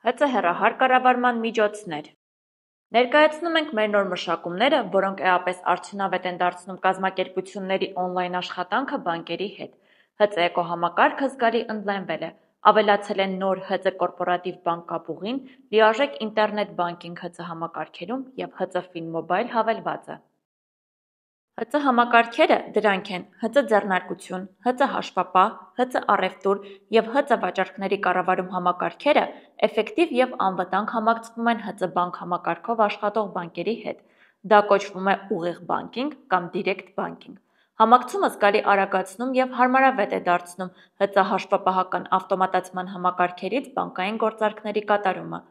ՀԾ հեռահար կառավարման միջոցներ։ Ներկայացնում ենք մեր նոր մշակումները, որոնք էապես արդյունավետ են դարձնում կազմակերպությունների օնլայն աշխատանքը բանկերի հետ։ ՀԾ էկոհամակարգը զգալի ընդլայնվել է, ավելացել են նոր ՀԾ կորպորատիվ բանկապուղին, լիարժեք ինտերնետ բանկինգ ՀԾ համակարգերում և ՀԾ ֆինմոբայլ հավելվածը։ ՀԾ համակարգերը դրանք են ՀԾ ձեռնարկություն, ՀԾ հաշվապահ, ՀԾ առևտուր և ՀԾ վաճառքների կառավարում համակարգերը էֆեկտիվ և անվտանգ համակցվում են ՀԾ բանկ համակարգով աշխատող բանկերի հետ։ Դա կոչվում է ուղիղ բանկինգ կամ դիրեկտ բանկինգ։ Համակցումը զգալի արագացնում և հարմարավետ է դարձնում ՀԾ հաշվապահական ավտոմատացման համակարգերից բանկային գործարքների կատարումը։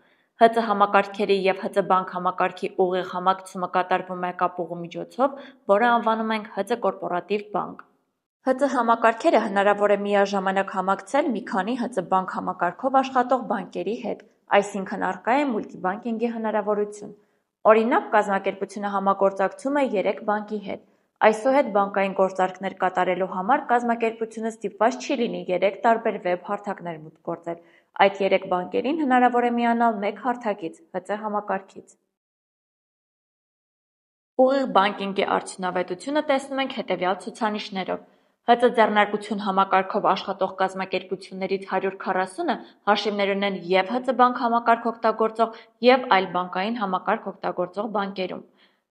ՀԾ համակարգերի և ՀԾ բանկ համակարգի ուղիղ համակցումը կատարվում է կապուղու միջոցով, որը անվանում ենք ՀԾ կորպորատիվ բանկ։ ՀԾ համակարգերը հնարավոր է միաժամանակ համակցել մի քանի ՀԾ բանկ համակարգով աշխատող բանկերի հետ, այսինքն առկա է մուլտիբանկինգի հնարավորություն։ Օրինակ, կազմակերպությունը համագործակցում է 3 բանկի հետ։ Այսուհետ բանկային գործարքներ կատարելու համար կազմակերպությունը ստիպված չի լինի 3 տարբեր վեբ հարթակներ մուտք գործել։ Այդ 3 բանկերին հնարավոր է միանալ մեկ հարթակից՝ ՀԾ համակարգից։ Ուղիղ բանկինգի արդյունավետությունը տեսնում ենք հետևյալ ցուցանիշներով։ ՀԾ ձեռնարկություն համակարգով աշխատող կազմակերպություններից 140-ը հաշիվներ ունեն և ՀԾ բանկ համակարգ օգտագործող, և այլ բանկային համակարգ օգտագործող բանկերում։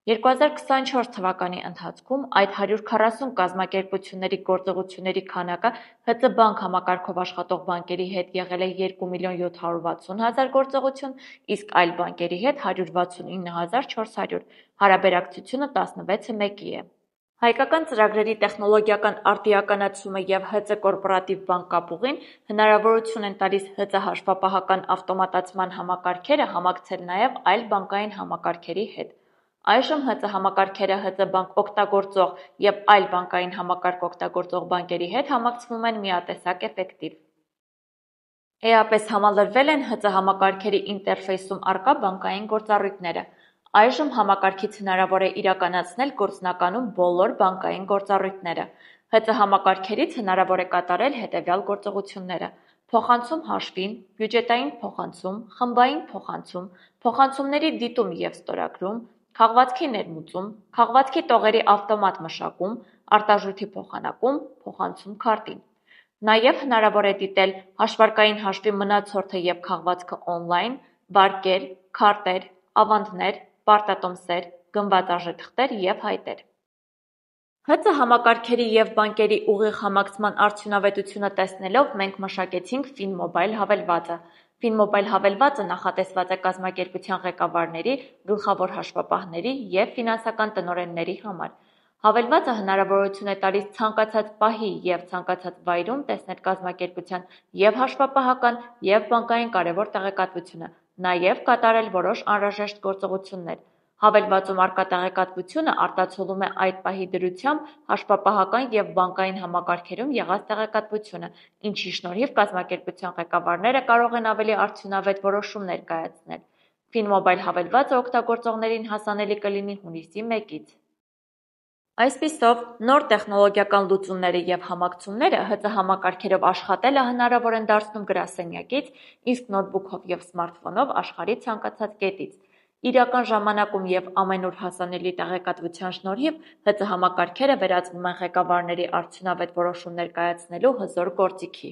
2024 թվականի ընթացքում այդ 140 կազմակերպությունների գործողությունների քանակը ՀԾ բանկ համակարգով աշխատող բանկերի հետ եղել է 2.760.000 գործողություն, իսկ այլ բանկերի հետ 169.400, հարաբերակցությունը 16:1 է։ Հայկական ծրագրերի տեխնոլոգիական արդիականացումը և ՀԾ կորպորատիվ բանկապուղին հնարավորություն են տալիս ՀԾ հաշվապահական ավտոմատացման համակարգերը համակցել նաև այլ բանկային համակարգերի հետ։ Այժմ ՀԾ համակարգերը ՀԾ բանկ օգտագործող և այլ բանկային համակարգ օգտագործող բանկերի հետ համակցվում են միատեսակ էֆեկտիվ։ Էապես համալրվել են ՀԾ համակարգերի ինտերֆեյսում առկա բանկային գործառույթները։ Այժմ համակարգից հնարավոր է իրականացնել գործնականում բոլոր բանկային գործառույթները։ ՀԾ համակարգերից հնարավոր է կատարել հետևյալ գործողությունները՝ փոխանցում հաշվին, բյուջետային փոխանցում, խմբային փոխանցում, փոխանցումների դիտում և ստորագրում, քաղվածքի ներմուծում, քաղվածքի տողերի ավտոմատ մշակում, արտարժույթի փոխանակում, փոխանցում քարտին։ Նաև հնարավոր է դիտել հաշվարկային հաշվի մնացորդը և քաղվածքը օնլայն, վարկեր, քարտեր, ավանդներ, պարտատոմսեր, գնված արժեթղթեր և հայտեր։ ՀԾ համակարգերի և բանկերի ուղիղ համակցման արդյունավետությունը տեսնելով մենք մշակեցինք ֆինմոբայլ հավելվածը։ Ֆինմոբայլ հավելվածը նախատեսված է կազմակերպության ղեկավարների, գլխավոր հաշվապահների և ֆինանսական տնօրենների համար։ Հավելվածը հնարավորություն է տալիս ցանկացած պահի և ցանկացած վայրում տեսնել կազմակերպության և հաշվապահական, և բանկային կարևոր տեղեկատվությունը, նաև կատարել որոշ անհրաժեշտ գործողություններ։ Հավելվածում առկա տեղեկատվությունը արտացոլում է այդ պահի դրությամբ հաշվապահական և բանկային համակարգերում եղած տեղեկատվությունը, ինչի շնորհիվ կազմակերպության ղեկավարները կարող են ավելի արդյունավետ որոշումներ կայացնել։ Ֆինմոբայլ հավելվածը օգտագործողներին հասանելի կլինի հունիսի 1-ից։ Այսպիսով, նոր տեխնոլոգիական լուծումները և համակցումները ՀԾ համակարգերով աշխատելը հնարավոր են դարձնում գրասենյակից, իսկ նոթբուքով և սմարթֆոնով աշխարհի ցանկացած կետից։ Իրական ժամանակում և ամենուր հասանելի տեղեկատվության շնորհիվ ՀԾ համակարգերը վերածվում են ղեկավարների արդյունավետ որոշումներ կայացնելու հզոր գործիքի։